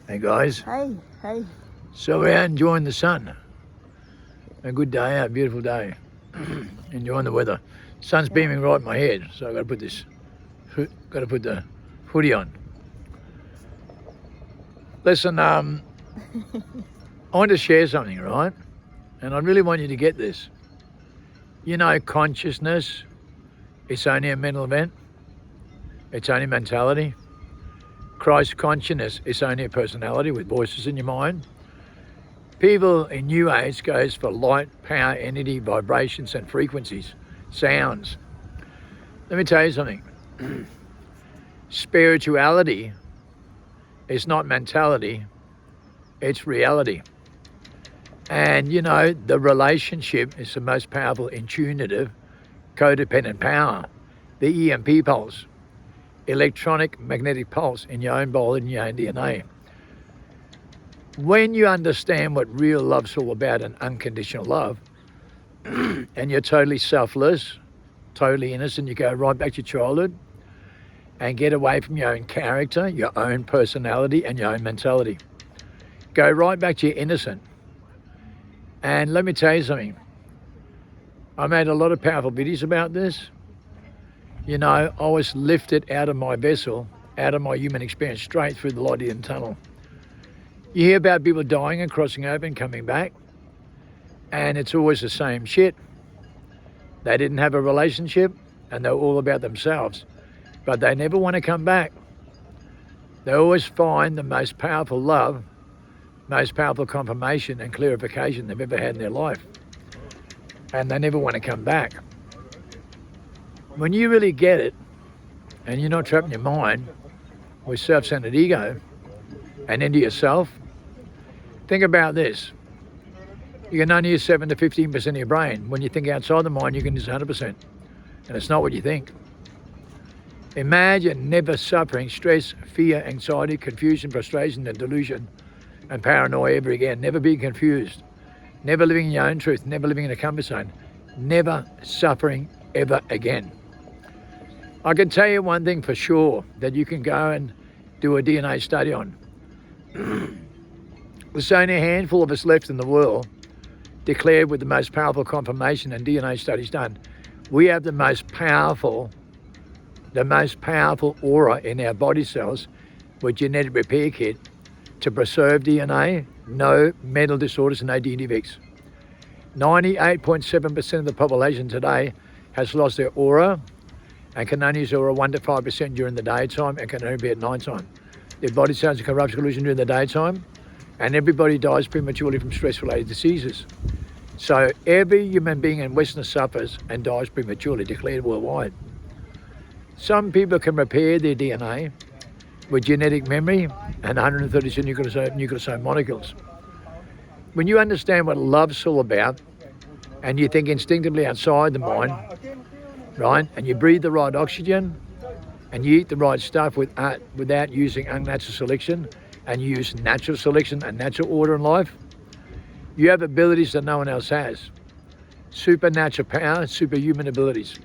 Hey guys, Hey, hey. so we're out enjoying the sun. A good day out, beautiful day. Enjoying the weather. Sun's beaming right in my head, so I've got to put the hoodie on. Listen, I want to share something, right? And I really want you to get this. You know, consciousness, it's only a mental event. It's only mentality. Christ consciousness is only a personality with voices in your mind. People in New Age goes for light, power, energy, vibrations and frequencies, sounds. Let me tell you something. Spirituality is not mentality, it's reality. And you know, the relationship is the most powerful intuitive, codependent power. The EMP pulse, electronic magnetic pulse in your own body, in your own DNA. When you understand what real love's all about and unconditional love, and you're totally selfless, totally innocent, you go right back to childhood and get away from your own character, your own personality and your own mentality. Go right back to your innocent. And let me tell you something. I made a lot of powerful videos about this. You know, I was lifted out of my vessel, out of my human experience, straight through the light in the tunnel. You hear about people dying and crossing over and coming back, and it's always the same shit. They didn't have a relationship and they're all about themselves, but they never want to come back. They always find the most powerful love, most powerful confirmation and clarification they've ever had in their life, and they never want to come back. When you really get it and you're not trapped in your mind with self-centered ego and into yourself, think about this. You can only use 7 to 15% of your brain. When you think outside the mind, you can use 100%. And it's not what you think. Imagine never suffering stress, fear, anxiety, confusion, frustration, and delusion, and paranoia ever again. Never being confused. Never living in your own truth. Never living in a comfort zone. Never suffering ever again. I can tell you one thing for sure that you can go and do a DNA study on. There's only a handful of us left in the world declared with the most powerful confirmation and DNA studies done. We have the most powerful aura in our body cells with genetic repair kit to preserve DNA, no mental disorders and no DNA defects. 98.7% of the population today has lost their aura and can only use aura 1 to 5% during the daytime and can only be at nighttime. Their body cells are corruption collusion during the daytime, and everybody dies prematurely from stress-related diseases. So every human being in Western suffers and dies prematurely, declared worldwide. Some people can repair their DNA with genetic memory and 132 nucleosome molecules. When you understand what love's all about, and you think instinctively outside the mind, right, and you breathe the right oxygen, and you eat the right stuff without using unnatural selection, and you use natural selection and natural order in life, you have abilities that no one else has. Supernatural power, superhuman abilities,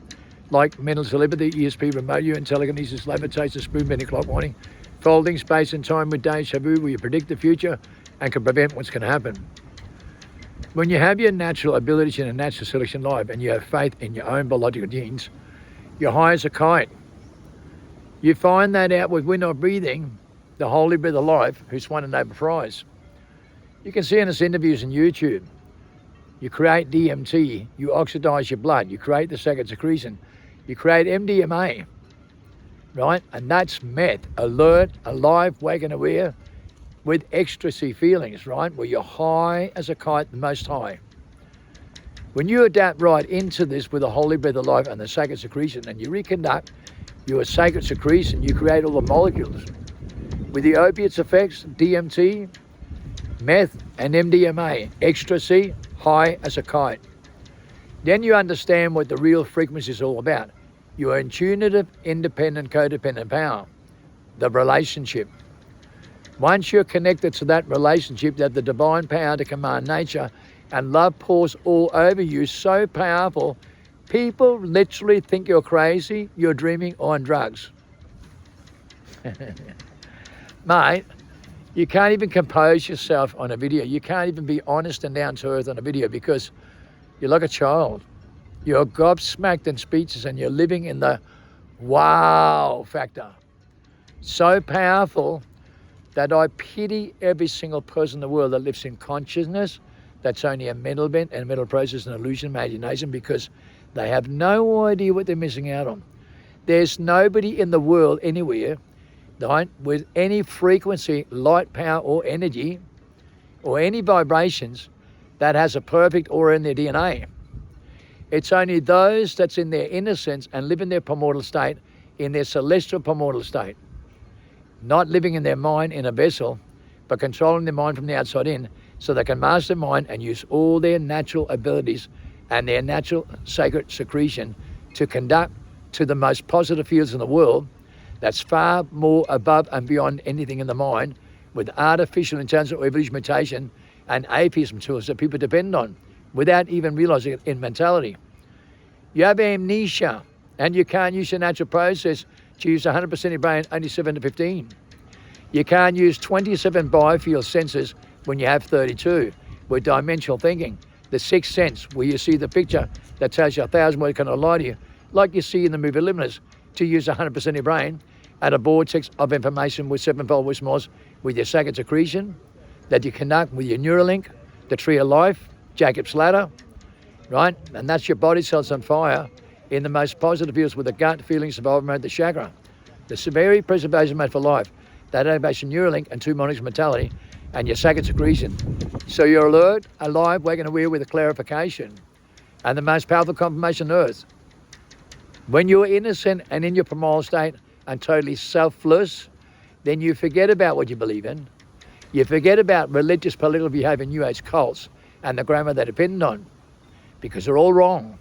like mental telepathy, ESP, remote view, telekinesis, levitation, spoon bending, clock warning, folding space and time with deja vu, where you predict the future and can prevent what's going to happen. When you have your natural abilities in a natural selection life and you have faith in your own biological genes, you're high as a kite. You find that out with We're Not Breathing, the holy breath of life, who's won a Nobel Prize. You can see in his interviews on YouTube. You create DMT, you oxidize your blood, you create the second secretion, you create MDMA, right? And that's meth, alert, alive, awake and aware, with ecstasy feelings, right? Where you're high as a kite, the most high. When you adapt right into this with the holy breath of life and the sacred secretion, and you reconduct your sacred secretion, you create all the molecules. With the opiates effects, DMT, meth and MDMA, ecstasy, high as a kite. Then you understand what the real frequency is all about. Your intuitive, independent, codependent power, the relationship. Once you're connected to that relationship, you have the divine power to command nature, and love pours all over you, so powerful, people literally think you're crazy, you're dreaming, or on drugs. Mate, You can't even compose yourself on a video. You can't even be honest and down to earth on a video because you're like a child. You're gobsmacked in speeches and you're living in the wow factor. So powerful that I pity every single person in the world that lives in consciousness. That's only a mental bent and a mental process, an illusion, imagination, because they have no idea what they're missing out on. There's nobody in the world anywhere with any frequency, light, power, or energy, or any vibrations that has a perfect aura in their DNA. It's only those that's in their innocence and live in their primordial state, in their celestial primordial state, not living in their mind in a vessel, but controlling their mind from the outside in, so they can master their mind and use all their natural abilities and their natural sacred secretion to conduct to the most positive fields in the world that's far more above and beyond anything in the mind, with artificial intelligence or evolution mutation and atheism tools that people depend on without even realizing it in mentality. You have amnesia and you can't use your natural process to use 100% of your brain, only 7 to 15. You can't use 27 biofield senses when you have 32 with dimensional thinking. The sixth sense, where you see the picture that tells you 1,000 words cannot lie to you, like you see in the movie Eliminus, to use 100% of your brain at a vortex of information with 7-fold wismos with your sacred secretion that you connect with your Neuralink, the tree of life, Jacob's ladder, right? And that's your body cells on fire in the most positive fields with the gut, feeling, survival mode, the chakra. The very preservation mode for life, that elevation Neuralink and 2 monarchs mentality and your sacred secretion. So you're alert, alive, awake and aware with a clarification and the most powerful confirmation on earth. When you're innocent and in your primordial state and totally selfless, then you forget about what you believe in. You forget about religious, political behavior, New Age cults, and the grammar they depend on, because they're all wrong.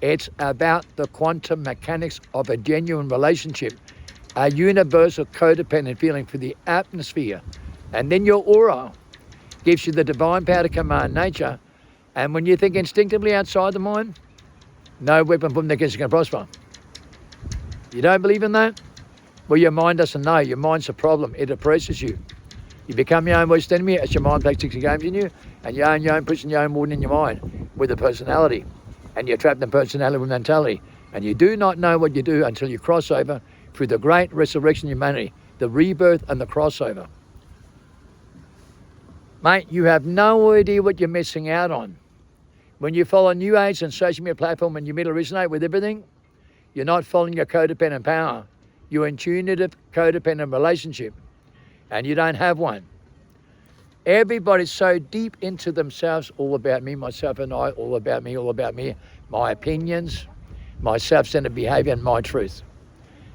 It's about the quantum mechanics of a genuine relationship, a universal codependent feeling for the atmosphere. And then your aura gives you the divine power to command nature. And when you think instinctively outside the mind, no weapon formed against you can prosper. You don't believe in that? Well, your mind doesn't know. Your mind's a problem. It oppresses you. You become your own worst enemy as your mind plays 60 games in you, and you own your own prison, your own warden in your mind with a personality. And you're trapped in personality with mentality. And you do not know what you do until you cross over through the great resurrection of humanity, the rebirth and the crossover. Mate, you have no idea what you're missing out on. When you follow New Age and social media platform and you middle resonate with everything, you're not following your codependent power. You're in tunitive codependent relationship, and you don't have one. Everybody's so deep into themselves, all about me, myself and I, all about me, my opinions, my self-centered behavior and my truth.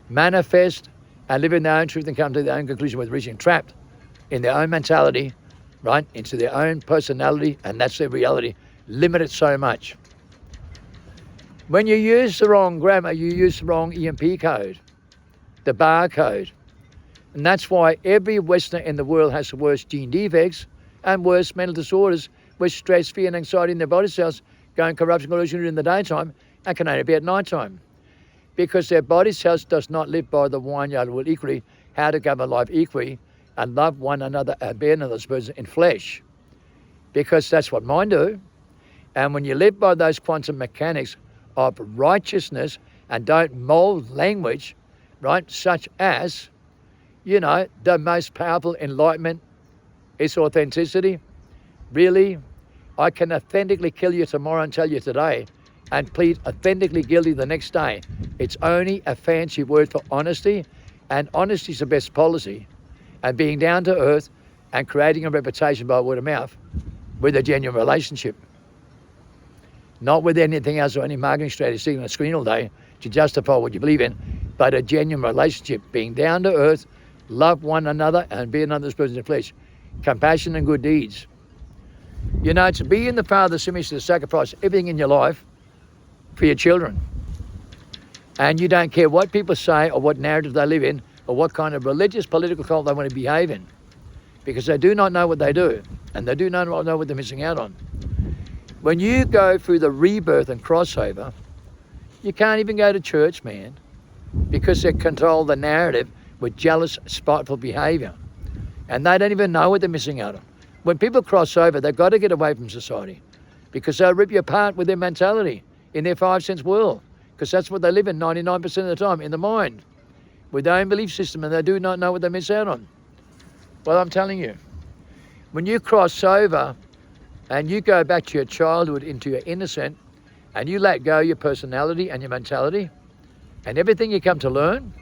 Manifest and live in their own truth and come to their own conclusion with reaching trapped in their own mentality, right, into their own personality, and that's their reality, limited so much. When you use the wrong grammar, you use the wrong EMP code, the barcode. And that's why every Westerner in the world has the worst gene defects and worse mental disorders with stress, fear and anxiety in their body cells, going corruption, illusion in the daytime and can only be at night time. Because their body cells does not live by the vineyard rule equally, how to govern life equally and love one another and bear another's person in flesh. Because that's what mine do. And when you live by those quantum mechanics of righteousness and don't mold language, right, such as, you know, the most powerful enlightenment is authenticity. Really, I can authentically kill you tomorrow and tell you today and plead authentically guilty the next day. It's only a fancy word for honesty, and honesty is the best policy. And being down to earth and creating a reputation by word of mouth with a genuine relationship. Not with anything else or any marketing strategy sitting on a screen all day to justify what you believe in, but a genuine relationship, being down to earth, love one another and be another's person in flesh. Compassion and good deeds. You know, to be in the Father's image, to sacrifice everything in your life for your children. And you don't care what people say or what narrative they live in or what kind of religious, political cult they want to behave in. Because they do not know what they do. And they do not know what they're missing out on. When you go through the rebirth and crossover, you can't even go to church, man. Because they control the narrative with jealous, spiteful behavior. And they don't even know what they're missing out on. When people cross over, they've got to get away from society because they'll rip you apart with their mentality in their 5 sense world, because that's what they live in 99% of the time, in the mind, with their own belief system, and they do not know what they miss out on. Well, I'm telling you, when you cross over and you go back to your childhood, into your innocent, and you let go your personality and your mentality and everything you come to learn,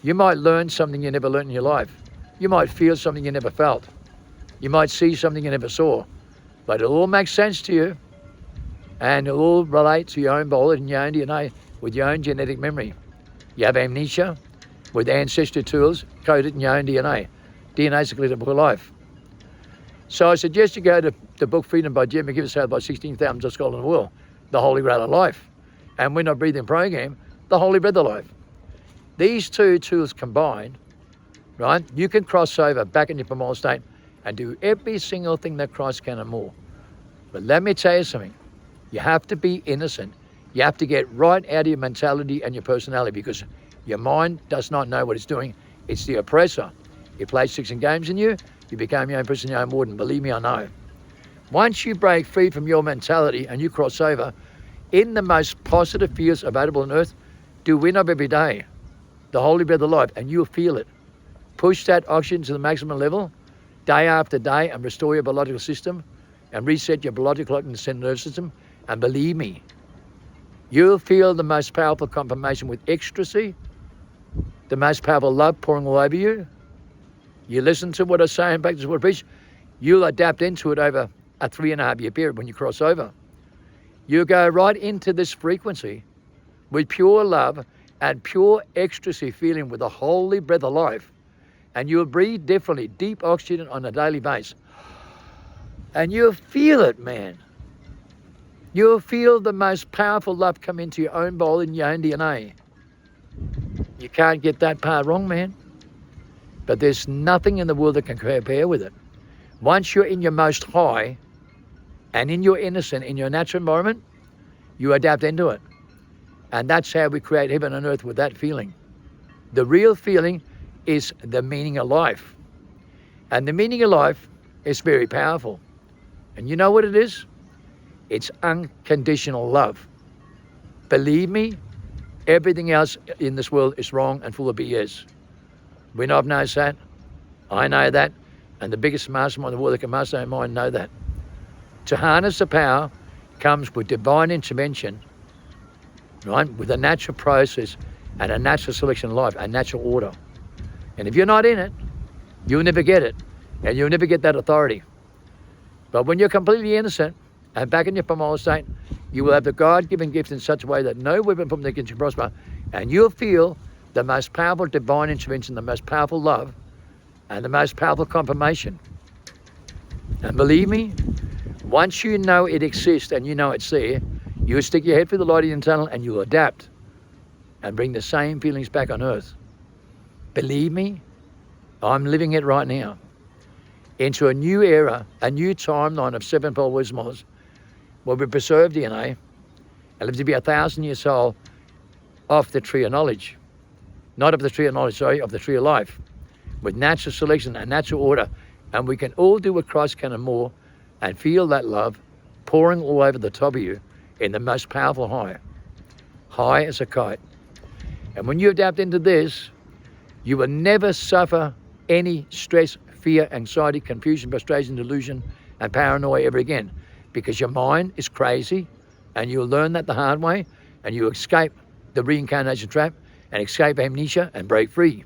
you might learn something you never learned in your life. You might feel something you never felt. You might see something you never saw. But it all makes sense to you, and it all relates to your own biology and your own DNA with your own genetic memory. You have amnesia with ancestry tools coded in your own DNA. DNA is a clear book of life. So I suggest you go to the book Freedom by Jim McGill, out by 16,000 just gold in the world, the Holy Grail of Life. And when I breathing program, the Holy Breath of Life. These two tools combined, right, you can cross over back in your primal state and do every single thing that Christ can and more. But let me tell you something. You have to be innocent. You have to get right out of your mentality and your personality, because your mind does not know what it's doing. It's the oppressor. It plays tricks and games in you. You become your own person, your own warden. Believe me, I know. Once you break free from your mentality and you cross over in the most positive fields available on earth, do win up every day, the Holy Breath of Life, and you'll feel it. Push that oxygen to the maximum level day after day and restore your biological system and reset your biological clock in the central nervous system. And believe me, you'll feel the most powerful confirmation with ecstasy, the most powerful love pouring all over you. You listen to what I say and practice what I preach, you'll adapt into it over a 3.5-year period when you cross over. You go right into this frequency with pure love and pure ecstasy feeling with the Holy Breath of Life. And you'll breathe differently, deep oxygen on a daily basis. And you'll feel it, man. You'll feel the most powerful love come into your own body and your own DNA. You can't get that part wrong, man. But there's nothing in the world that can compare with it. Once you're in your most high and in your innocent, in your natural environment, you adapt into it. And that's how we create heaven on earth, with that feeling. The real feeling is the meaning of life. And the meaning of life is very powerful. And you know what it is? It's unconditional love. Believe me, everything else in this world is wrong and full of BS. Winov knows that. I know that. And the biggest mastermind in the world that can master their mind know that. To harness the power comes with divine intervention, right? With a natural process and a natural selection of life, a natural order. And if you're not in it, you'll never get it. And you'll never get that authority. But when you're completely innocent and back in your primal state, you will have the God-given gift in such a way that no weapon from against you prosper. And you'll feel the most powerful divine intervention, the most powerful love, and the most powerful confirmation. And believe me, once you know it exists and you know it's there, you'll stick your head through the light in the tunnel and you'll adapt and bring the same feelings back on earth. Believe me, I'm living it right now. Into a new era, a new timeline of 7-fold wisdom, where we preserve DNA and live to be 1,000 years old off the tree of knowledge. Not of the tree of knowledge, sorry, of the tree of life. With natural selection and natural order. And we can all do what Christ can and more, and feel that love pouring all over the top of you in the most powerful high. High as a kite. And when you adapt into this, you will never suffer any stress, fear, anxiety, confusion, frustration, delusion, and paranoia ever again. Because your mind is crazy, and you'll learn that the hard way, and you escape the reincarnation trap, and escape amnesia and break free.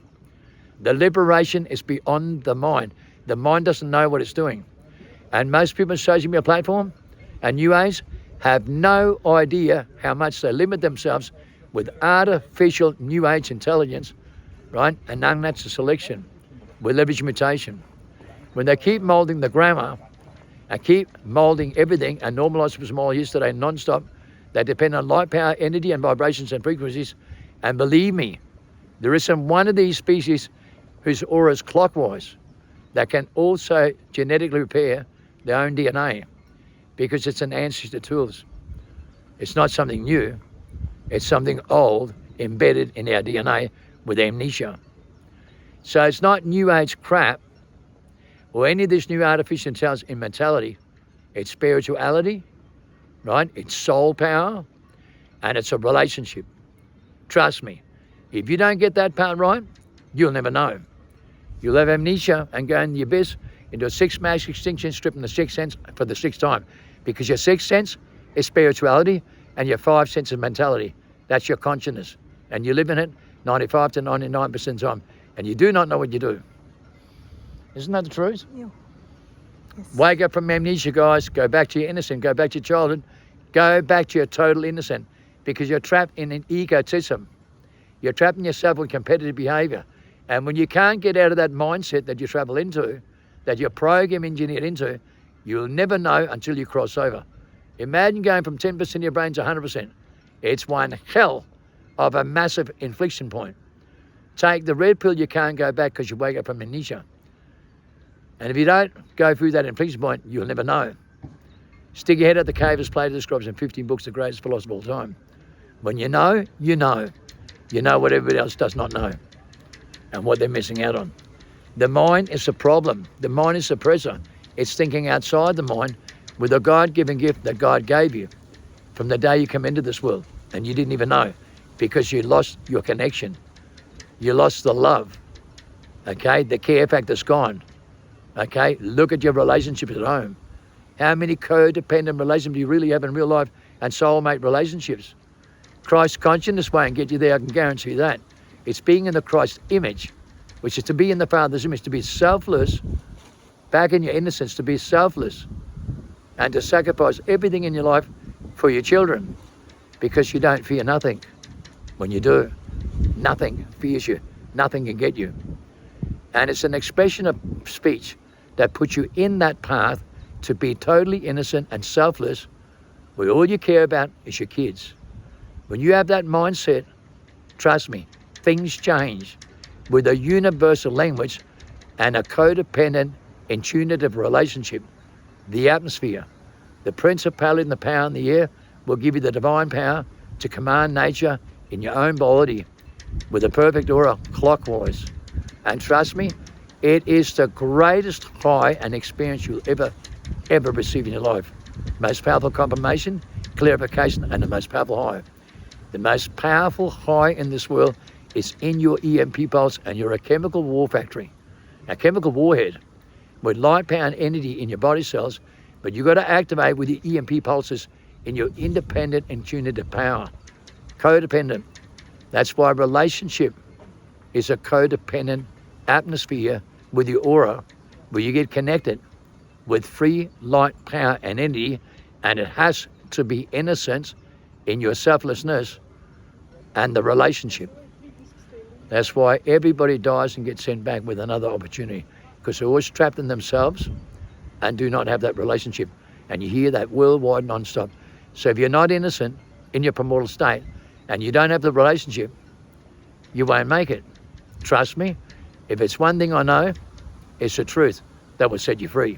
The liberation is beyond the mind. The mind doesn't know what it's doing. And most people on social media platform and New Age have no idea how much they limit themselves with artificial New Age intelligence, right? And unnatural selection with leverage mutation. When they keep molding the grammar and keep molding everything and normalize it from all yesterday non-stop, they depend on light, power, energy, and vibrations and frequencies. And believe me, there isn't one of these species whose aura is clockwise that can also genetically repair their own DNA, because it's an ancestor tools. It's not something new. It's something old embedded in our DNA with amnesia. So it's not new age crap or any of this new artificial intelligence in mentality. It's spirituality, right? It's soul power, and it's a relationship. Trust me, if you don't get that part right, you'll never know. You'll have amnesia and go in the abyss into a sixth mass extinction, stripping the sixth sense for the sixth time. Because your sixth sense is spirituality and your five sense is mentality. That's your consciousness. And you live in it 95 to 99% of the time. And you do not know what you do. Isn't that the truth? Yeah. Yes. Wake up from amnesia, guys. Go back to your innocent. Go back to your childhood. Go back to your total innocent. Because you're trapped in an egotism. You're trapped in yourself with competitive behavior. And when you can't get out of that mindset that you travel into, that you're program engineered into, you'll never know until you cross over. Imagine going from 10% of your brain to 100%. It's one hell of a massive inflection point. Take the red pill, you can't go back because you wake up from amnesia. And if you don't go through that inflection point, you'll never know. Stick your head at the cave as Plato describes in 15 books, the greatest philosopher of all time. When you know, you know. You know what everybody else does not know and what they're missing out on. The mind is a problem. The mind is a suppressor. It's thinking outside the mind with a God-given gift that God gave you from the day you come into this world, and you didn't even know because you lost your connection. You lost the love, okay? The care factor's gone, okay? Look at your relationships at home. How many codependent relationships do you really have in real life and soulmate relationships? Christ consciousness won't get you there, I can guarantee that. It's being in the Christ image, which is to be in the Father's image, to be selfless, back in your innocence, to be selfless, and to sacrifice everything in your life for your children, because you don't fear nothing. When you do, nothing fears you, nothing can get you. And it's an expression of speech that puts you in that path to be totally innocent and selfless, where all you care about is your kids. When you have that mindset, trust me, things change with a universal language and a codependent, intuitive relationship. The atmosphere, the principality and the power in the air will give you the divine power to command nature in your own body with a perfect aura clockwise. And trust me, it is the greatest high and experience you'll ever receive in your life. Most powerful confirmation, clarification, and the most powerful high. The most powerful high in this world is in your EMP pulse, and you're a chemical war factory, a chemical warhead with light power and energy in your body cells, but you've got to activate with your EMP pulses in your independent and intuitive power. Codependent. That's why relationship is a codependent atmosphere with your aura, where you get connected with free light, power, and energy, and it has to be innocence in your selflessness and the relationship. That's why everybody dies and gets sent back with another opportunity, because they're always trapped in themselves and do not have that relationship. And you hear that worldwide non-stop. So if you're not innocent in your primordial state and you don't have the relationship, you won't make it. Trust me, if it's one thing I know, it's the truth that will set you free.